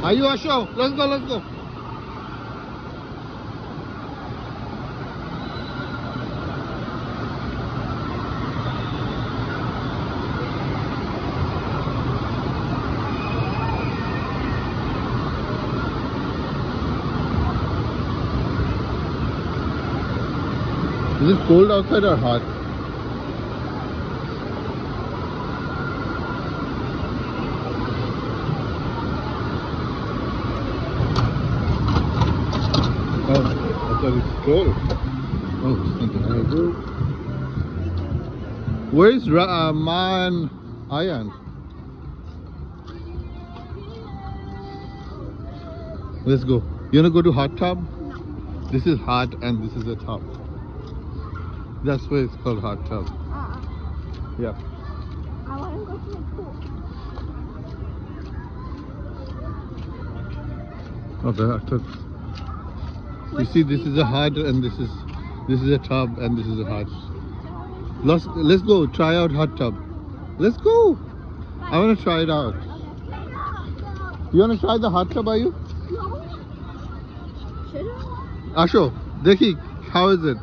Are you Asho? Let's go, let's go. Is it cold outside or hot? Oh, I thought it's cold. Oh, it's not that good. Where's Man Ayan? Let's go. You wanna go to hot tub? No. This is hot and this is a tub. That's why it's called hot tub. Yeah. I want to go to the pool. Oh, the hot tub. You see, this is a hot and this is a tub and this is a hot. Let's go try out hot tub. Let's go. I want to try it out. You want to try the hot tub? Are you? No. Should I? Asho, Dekhi, how is it?